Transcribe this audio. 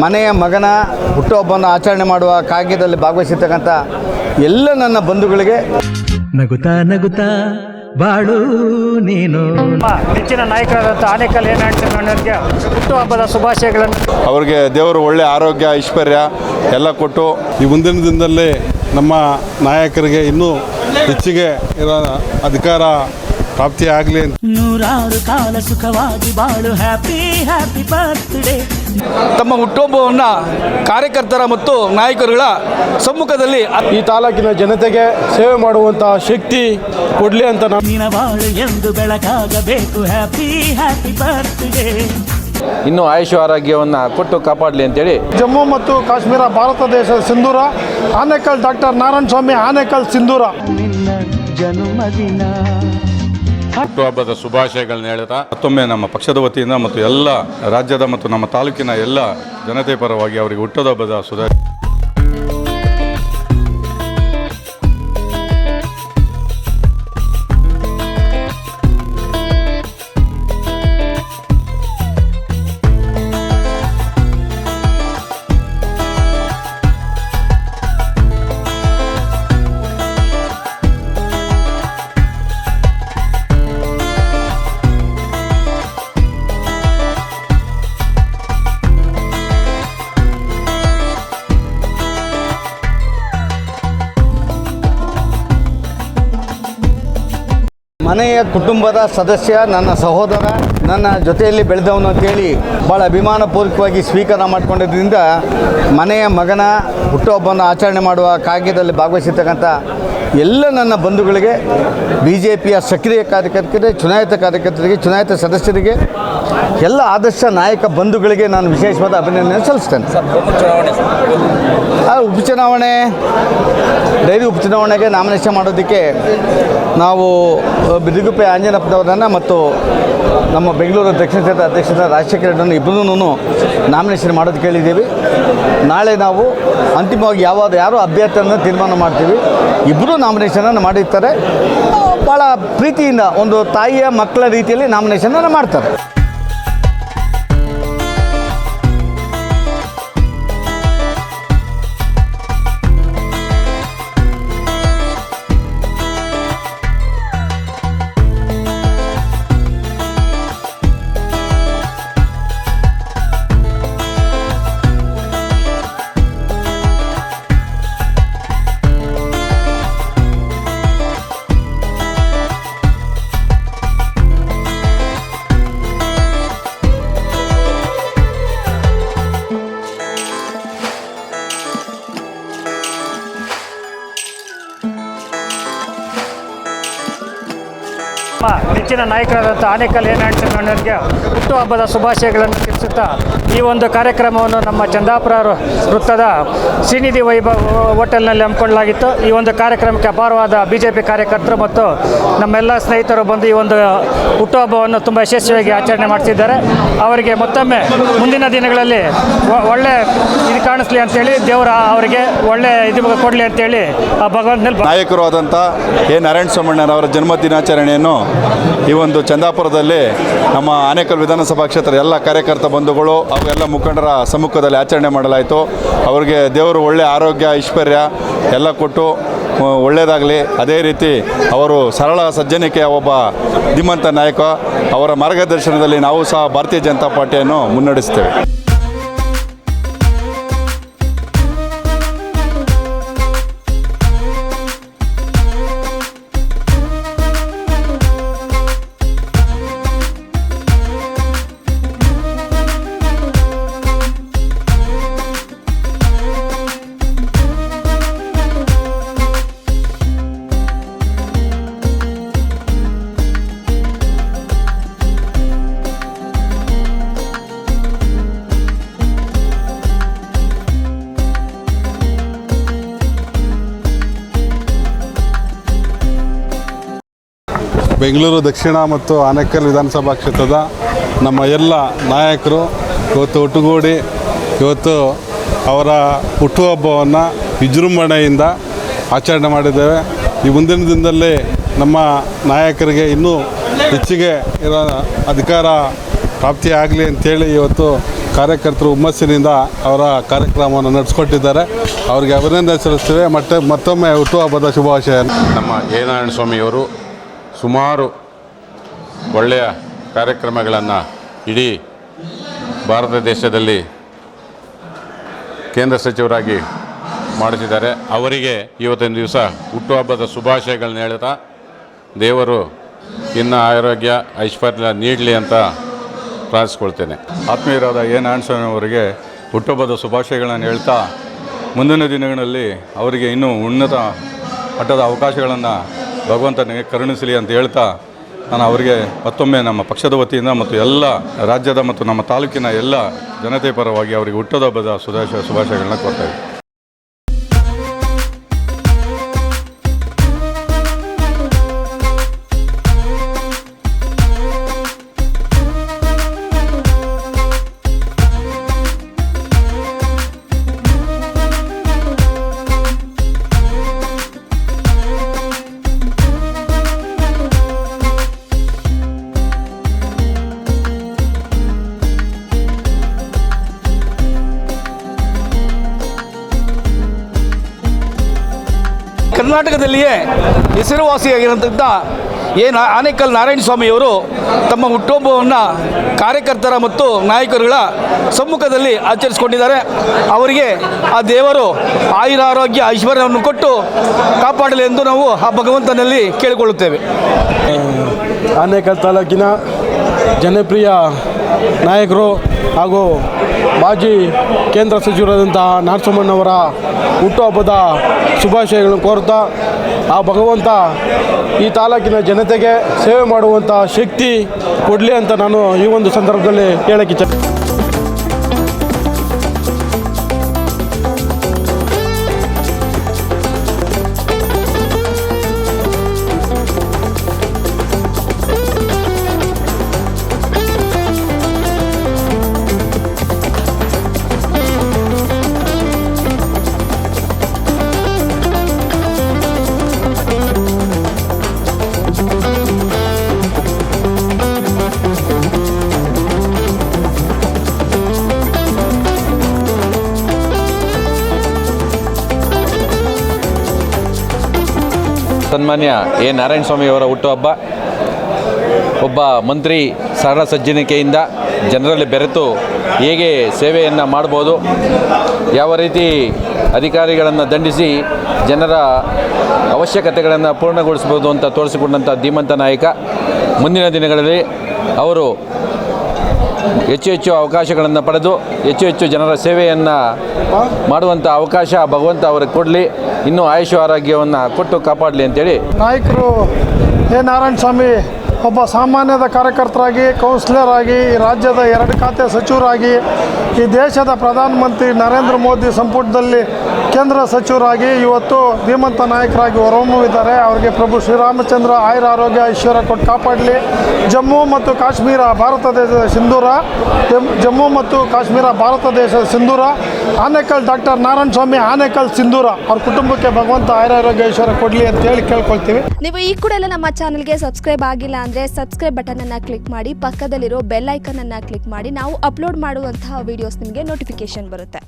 ಮನೆಯ ಮಗನ ಹುಟ್ಟುಹಬ್ಬವನ್ನು ಆಚರಣೆ ಮಾಡುವ ಕಾಗ್ಯದಲ್ಲಿ ಭಾಗವಹಿಸಿರ್ತಕ್ಕಂಥ ಎಲ್ಲ ನನ್ನ ಬಂಧುಗಳಿಗೆ ನಗುತ್ತಾ ನಗುತ್ತಾ ಬಾಳು ನೀನು. ನೆಚ್ಚಿನ ನಾಯಕರಾದಂಥ ಆನೇಕಲ್ ಏನಾಡ್ತಿಗೆ ಹುಟ್ಟುಹಬ್ಬದ ಶುಭಾಶಯಗಳನ್ನು. ಅವರಿಗೆ ದೇವರು ಒಳ್ಳೆ ಆರೋಗ್ಯ ಐಶ್ವರ್ಯ ಎಲ್ಲ ಕೊಟ್ಟು ಈ ಮುಂದಿನ ದಿನದಲ್ಲಿ ನಮ್ಮ ನಾಯಕರಿಗೆ ಇನ್ನೂ ಹೆಚ್ಚಿಗೆ ಇರೋ ಅಧಿಕಾರ ಪ್ರಾಪ್ತಿಯಾಗಲಿ. ನೂರಾರು ಕಾಲ ಸುಖವಾಗಿ ಬಾಳು. Happy happy birthday. ತಮ್ಮ ಹುಟ್ಟುಹಬ್ಬವನ್ನು ಕಾರ್ಯಕರ್ತರ ಮತ್ತು ನಾಯಕರುಗಳ ಸಮ್ಮುಖದಲ್ಲಿ ಈ ತಾಲೂಕಿನ ಜನತೆಗೆ ಸೇವೆ ಮಾಡುವಂತಹ ಶಕ್ತಿ ಕೊಡಲಿ ಅಂತ ನಿನ್ನ ಬಾಳು ಎಂದು ಬೆಳಕಾಗಬೇಕು. Happy happy birthday. ಇನ್ನೂ ಆಯುಷ್ ಆರೋಗ್ಯವನ್ನು ಕೊಟ್ಟು ಕಾಪಾಡಲಿ ಅಂತೇಳಿ. ಜಮ್ಮು ಮತ್ತು ಕಾಶ್ಮೀರ ಭಾರತ ದೇಶದ ಸಿಂಧೂರ ಆನೇಕಲ್ ಡಾಕ್ಟರ್ ನಾರಾಯಣ ಸ್ವಾಮಿ ಆನೇಕಲ್ ಸಿಂಧೂರ. ನಿನ್ನ ಜನ್ಮದಿನ ಹುಟ್ಟುಹಬ್ಬದ ಶುಭಾಶಯಗಳನ್ನ ಹೇಳ್ತಾ ಮತ್ತೊಮ್ಮೆ ನಮ್ಮ ಪಕ್ಷದ ವತಿಯಿಂದ ಮತ್ತು ಎಲ್ಲ ರಾಜ್ಯದ ಮತ್ತು ನಮ್ಮ ತಾಲೂಕಿನ ಎಲ್ಲ ಜನತೆ ಪರವಾಗಿ ಅವರಿಗೆ ಹುಟ್ಟುಹಬ್ಬದ ಮನೆಯ ಕುಟುಂಬದ ಸದಸ್ಯ, ನನ್ನ ಸಹೋದರ, ನನ್ನ ಜೊತೆಯಲ್ಲಿ ಬೆಳೆದವನು ಅಂತೇಳಿ ಭಾಳ ಅಭಿಮಾನಪೂರ್ವಕವಾಗಿ ಸ್ವೀಕಾರ ಮಾಡಿಕೊಂಡಿದ್ದರಿಂದ ಮನೆಯ ಮಗನ ಹುಟ್ಟುಹಬ್ಬವನ್ನು ಆಚರಣೆ ಮಾಡುವ ಕಾಗ್ಯದಲ್ಲಿ ಭಾಗವಹಿಸಿರ್ತಕ್ಕಂಥ ಎಲ್ಲ ನನ್ನ ಬಂಧುಗಳಿಗೆ, BJPಯ ಸಕ್ರಿಯ ಕಾರ್ಯಕರ್ತರಿಗೆ, ಚುನಾಯಿತ ಕಾರ್ಯಕರ್ತರಿಗೆ, ಚುನಾಯಿತ ಸದಸ್ಯರಿಗೆ, ಎಲ್ಲ ಆದರ್ಶ ನಾಯಕ ಬಂಧುಗಳಿಗೆ ನಾನು ವಿಶೇಷವಾದ ಅಭಿನಂದನೆ ಸಲ್ಲಿಸ್ತೇನೆ. ಉಪಚುನಾವಣೆ, ಡೈರಿ ಉಪಚುನಾವಣೆಗೆ ನಾಮಿನೇಷನ್ ಮಾಡೋದಕ್ಕೆ ನಾವು ಬಿದಿಗುಪ್ಪೆ ಆಂಜನಪ್ಪನವರನ್ನು ಮತ್ತು ನಮ್ಮ ಬೆಂಗಳೂರು ದಕ್ಷಿಣ ಕ್ಷೇತ್ರ ಅಧ್ಯಕ್ಷರಾದ ರಾಜಶೇಖರ ರೆಡ್ಡಿಯನ್ನು ಇಬ್ಬರೂ ನಾಮಿನೇಷನ್ ಮಾಡೋದಕ್ಕೆ ಹೇಳಿದ್ದೀವಿ. ನಾಳೆ ನಾವು ಅಂತಿಮವಾಗಿ ಯಾರು ಅಭ್ಯರ್ಥಿಯನ್ನು ತೀರ್ಮಾನ ಮಾಡ್ತೀವಿ. ಇಬ್ಬರೂ ನಾಮಿನೇಷನನ್ನು ಮಾಡಿರ್ತಾರೆ. ಭಾಳ ಪ್ರೀತಿಯಿಂದ ಒಂದು ತಾಯಿಯ ಮಕ್ಕಳ ರೀತಿಯಲ್ಲಿ ನಾಮಿನೇಷನನ್ನು ಮಾಡ್ತಾರೆ. ನೆಚ್ಚಿನ ನಾಯಕರಾದಂಥ ಆನೇಕಲ್ ಏನಾಡ್ತಿಗೆ ಹುಟ್ಟುಹಬ್ಬದ ಶುಭಾಶಯಗಳನ್ನು ತಿಳಿಸುತ್ತಾ ಈ ಒಂದು ಕಾರ್ಯಕ್ರಮವನ್ನು ನಮ್ಮ ಚಂದಾಪುರ ವೃತ್ತದ ಶ್ರೀನಿಧಿ ವೈಭವ್ ಹೋಟೆಲ್ನಲ್ಲಿ ಹಮ್ಮಿಕೊಳ್ಳಲಾಗಿತ್ತು. ಈ ಒಂದು ಕಾರ್ಯಕ್ರಮಕ್ಕೆ ಅಪಾರವಾದ BJP ಕಾರ್ಯಕರ್ತರು ಮತ್ತು ನಮ್ಮೆಲ್ಲ ಸ್ನೇಹಿತರು ಬಂದು ಈ ಒಂದು ಹುಟ್ಟುಹಬ್ಬವನ್ನು ತುಂಬ ಯಶಸ್ವಿಯಾಗಿ ಆಚರಣೆ ಮಾಡ್ತಿದ್ದಾರೆ. ಅವರಿಗೆ ಮತ್ತೊಮ್ಮೆ ಮುಂದಿನ ದಿನಗಳಲ್ಲಿ ಒಳ್ಳೆ ಇದು ಕಾಣಿಸ್ಲಿ ಅಂತೇಳಿ ದೇವರ ಅವರಿಗೆ ಒಳ್ಳೆ ಇದು ಕೊಡಲಿ ಅಂತೇಳಿ ಭಗವಂತನಲ್ಲಿ ನಾಯಕರು ಆದಂಥ ನಾರಾಯಣ ಸ್ವಾಮಣ್ಣನವರ ಜನ್ಮ ದಿನಾಚರಣೆಯನ್ನು ಈ ಒಂದು ಚಂದಾಪುರದಲ್ಲಿ ನಮ್ಮ ಆನೇಕಲ್ ವಿಧಾನಸಭಾ ಕ್ಷೇತ್ರದ ಎಲ್ಲ ಕಾರ್ಯಕರ್ತ ಬಂಧುಗಳು ಅವೆಲ್ಲ ಮುಖಂಡರ ಸಮ್ಮುಖದಲ್ಲಿ ಆಚರಣೆ ಮಾಡಲಾಯಿತು. ಅವರಿಗೆ ದೇವರು ಒಳ್ಳೆ ಆರೋಗ್ಯ ಐಶ್ವರ್ಯ ಎಲ್ಲ ಕೊಟ್ಟು ಒಳ್ಳೆಯದಾಗಲಿ. ಅದೇ ರೀತಿ ಅವರು ಸರಳ ಸಜ್ಜನಿಕೆಯ ಒಬ್ಬ ಧೀಮಂತ ನಾಯಕ. ಅವರ ಮಾರ್ಗದರ್ಶನದಲ್ಲಿ ನಾವು ಸಹ ಭಾರತೀಯ ಜನತಾ ಪಾರ್ಟಿಯನ್ನು ಮುನ್ನಡೆಸ್ತೇವೆ. ಬೆಂಗಳೂರು ದಕ್ಷಿಣ ಮತ್ತು ಆನೇಕಲ್ ವಿಧಾನಸಭಾ ಕ್ಷೇತ್ರದ ನಮ್ಮ ಎಲ್ಲ ನಾಯಕರು ಇವತ್ತು ಒಟ್ಟುಗೂಡಿ ಇವತ್ತು ಅವರ ಹುಟ್ಟುಹಬ್ಬವನ್ನು ವಿಜೃಂಭಣೆಯಿಂದ ಆಚರಣೆ ಮಾಡಿದ್ದೇವೆ. ಈ ಮುಂದಿನ ದಿನದಲ್ಲಿ ನಮ್ಮ ನಾಯಕರಿಗೆ ಇನ್ನೂ ಹೆಚ್ಚಿಗೆ ಇರೋ ಅಧಿಕಾರ ಪ್ರಾಪ್ತಿಯಾಗಲಿ ಅಂಥೇಳಿ ಇವತ್ತು ಕಾರ್ಯಕರ್ತರು ಹುಮ್ಮಸ್ಸಿನಿಂದ ಅವರ ಕಾರ್ಯಕ್ರಮವನ್ನು ನಡೆಸ್ಕೊಟ್ಟಿದ್ದಾರೆ. ಅವರಿಗೆ ಅಭಿನಂದನೆ ಸಲ್ಲಿಸ್ತೇವೆ. ಮತ್ತೊಮ್ಮೆ ಹುಟ್ಟುಹಬ್ಬದ ಶುಭಾಶಯ. ನಮ್ಮ ಎ ನಾರಾಯಣ ಸ್ವಾಮಿಯವರು ಸುಮಾರು ಒಳ್ಳೆಯ ಕಾರ್ಯಕ್ರಮಗಳನ್ನು ಇಡೀ ಭಾರತ ದೇಶದಲ್ಲಿ ಕೇಂದ್ರ ಸಚಿವರಾಗಿ ಮಾಡುತ್ತಿದ್ದಾರೆ. ಅವರಿಗೆ ಇವತ್ತಿನ ದಿವಸ ಹುಟ್ಟುಹಬ್ಬದ ಶುಭಾಶಯಗಳನ್ನ ಹೇಳ್ತಾ ದೇವರು ಇನ್ನು ಆರೋಗ್ಯ ಐಶ್ವರ್ಯ ನೀಡಲಿ ಅಂತ ಪ್ರಾರ್ಥಿಸ್ಕೊಳ್ತೇನೆ. ಆತ್ಮೀಯರಾದ ಎ ನಾರಾಯಣ ಸ್ವಾಮಿ ಅವರಿಗೆ ಹುಟ್ಟುಹಬ್ಬದ ಶುಭಾಶಯಗಳನ್ನು ಹೇಳ್ತಾ ಮುಂದಿನ ದಿನಗಳಲ್ಲಿ ಅವರಿಗೆ ಇನ್ನೂ ಉನ್ನತ ಮಟ್ಟದ ಅವಕಾಶಗಳನ್ನು ಭಗವಂತನಿಗೆ ಕರುಣಿಸಲಿ ಅಂತ ಹೇಳ್ತಾ ನಾನು ಅವರಿಗೆ ಮತ್ತೊಮ್ಮೆ ನಮ್ಮ ಪಕ್ಷದ ವತಿಯಿಂದ ಮತ್ತು ಎಲ್ಲ ರಾಜ್ಯದ ಮತ್ತು ನಮ್ಮ ತಾಲೂಕಿನ ಎಲ್ಲ ಜನತೆ ಪರವಾಗಿ ಅವರಿಗೆ ಹುಟ್ಟುಹಬ್ಬದ ಶುಭಾಶಯಗಳನ್ನ ಕೊಡ್ತಾ ಇದ್ದೀನಿ. ಕರ್ನಾಟಕದಲ್ಲಿಯೇ ಹೆಸರುವಾಸಿಯಾಗಿರುವಂಥ ಆನೇಕಲ್ ನಾರಾಯಣ ಸ್ವಾಮಿಯವರು ತಮ್ಮ ಹುಟ್ಟುಹಬ್ಬವನ್ನು ಕಾರ್ಯಕರ್ತರ ಮತ್ತು ನಾಯಕರುಗಳ ಸಮ್ಮುಖದಲ್ಲಿ ಆಚರಿಸಿಕೊಂಡಿದ್ದಾರೆ. ಅವರಿಗೆ ಆ ದೇವರು ಆಯುರಾರೋಗ್ಯ ಐಶ್ವರ್ಯವನ್ನು ಕೊಟ್ಟು ಕಾಪಾಡಲಿ ಎಂದು ನಾವು ಆ ಭಗವಂತನಲ್ಲಿ ಕೇಳಿಕೊಳ್ಳುತ್ತೇವೆ. ಆನೇಕಲ್ ತಾಲೂಕಿನ ಜನಪ್ರಿಯ ನಾಯಕರು ಹಾಗೂ ಮಾಜಿ ಕೇಂದ್ರ ಸಚಿವರಾದಂತಹ ನಾರಾಯಣಸ್ವಾಮಿಯವರ ಹುಟ್ಟುಹಬ್ಬದ ಶುಭಾಶಯಗಳನ್ನು ಕೋರುತ್ತಾ ಆ ಭಗವಂತ ಈ ತಾಲೂಕಿನ ಜನತೆಗೆ ಸೇವೆ ಮಾಡುವಂಥ ಶಕ್ತಿ ಕೊಡಲಿ ಅಂತ ನಾನು ಈ ಒಂದು ಸಂದರ್ಭದಲ್ಲಿ ಹೇಳಕ್ಕೆ ಇಚ್ಛೆ. ಸನ್ಮಾನ್ಯ ಎ ನಾರಾಯಣ ಸ್ವಾಮಿಯವರ ಹುಟ್ಟುಹಬ್ಬ ಒಬ್ಬ ಮಂತ್ರಿ ಸರಳ ಸಜ್ಜನಿಕೆಯಿಂದ ಜನರಲ್ಲಿ ಬೆರೆತು ಹೇಗೆ ಸೇವೆಯನ್ನು ಮಾಡ್ಬೋದು, ಯಾವ ರೀತಿ ಅಧಿಕಾರಿಗಳನ್ನು ದಂಡಿಸಿ ಜನರ ಅವಶ್ಯಕತೆಗಳನ್ನು ಪೂರ್ಣಗೊಳಿಸ್ಬೋದು ಅಂತ ತೋರಿಸಿಕೊಂಡಂಥ ಧೀಮಂತ ನಾಯಕ. ಮುಂದಿನ ದಿನಗಳಲ್ಲಿ ಅವರು ಹೆಚ್ಚು ಅವಕಾಶಗಳನ್ನು ಪಡೆದು ಹೆಚ್ಚು ಜನರ ಸೇವೆಯನ್ನು ಮಾಡುವಂಥ ಅವಕಾಶ ಭಗವಂತ ಅವರಿಗೆ ಕೊಡಲಿ, ಇನ್ನೂ ಆಯುಷ್ ಆರೋಗ್ಯವನ್ನು ಕೊಟ್ಟು ಕಾಪಾಡಲಿ ಅಂತೇಳಿ ನಾಯಕರು ಎ ನಾರಾಯಣ ಸ್ವಾಮಿ ಒಬ್ಬ ಸಾಮಾನ್ಯದ ಕಾರ್ಯಕರ್ತರಾಗಿ, ಕೌನ್ಸಿಲರ್ ಆಗಿ, ಈ ರಾಜ್ಯದ 2 ಖಾತೆ ಸಚಿವರಾಗಿ, ಈ ದೇಶದ ಪ್ರಧಾನಮಂತ್ರಿ ನರೇಂದ್ರ ಮೋದಿ ಸಂಪುಟದಲ್ಲಿ ಕೇಂದ್ರ ಸಚಿವರಾಗಿ ಇವತ್ತು ಧೀಮಂತ ನಾಯಕರಾಗಿ ಹೊರಹೊಮ್ಮಿದ್ದಾರೆ. ಅವರಿಗೆ ಪ್ರಭು ಶ್ರೀರಾಮಚಂದ್ರ ಆಯುರ ಆರೋಗ್ಯ ಐಶ್ವರ್ಯ ಕೊಟ್ಟು ಕಾಪಾಡಲಿ. ಜಮ್ಮು ಮತ್ತು ಕಾಶ್ಮೀರ ಭಾರತ ದೇಶದ ಸಿಂಧೂರ, ಜಮ್ಮು ಮತ್ತು ಕಾಶ್ಮೀರ ಭಾರತ ದೇಶದ ಸಿಂಧೂರ. ಆನೇಕಲ್ ಡಾಕ್ಟರ್ ನಾರಾಯಣ ಸ್ವಾಮಿ ಆನೇಕಲ್ ಸಿಂಧೂರ ಅವ್ರ ಕುಟುಂಬಕ್ಕೆ ಭಗವಂತ ಆಯುರ ಆರೋಗ್ಯ ಐಶ್ವರ್ಯ ಕೊಡಲಿ ಅಂತ ಹೇಳಿ ಕೇಳ್ಕೊಳ್ತೀವಿ. ನೀವು ಈ ಕೂಡ ಎಲ್ಲ ನಮ್ಮ ಚಾನಲ್ಗೆ ಸಬ್ಸ್ಕ್ರೈಬ್ ಆಗಿಲ್ಲ ಅಂದರೆ ಸಬ್ಸ್ಕ್ರೈಬ್ ಬಟನ್ ಅನ್ನು ಕ್ಲಿಕ್ ಮಾಡಿ, ಪಕ್ಕದಲ್ಲಿರೋ ಬೆಲ್ ಐಕನ್ ಅನ್ನು ಕ್ಲಿಕ್ ಮಾಡಿ. ನಾವು ಅಪ್ಲೋಡ್ ಮಾಡುವಂತಹ ವಿಡಿಯೋಸ್ ನಿಮಗೆ ನೋಟಿಫಿಕೇಶನ್ ಬರುತ್ತೆ.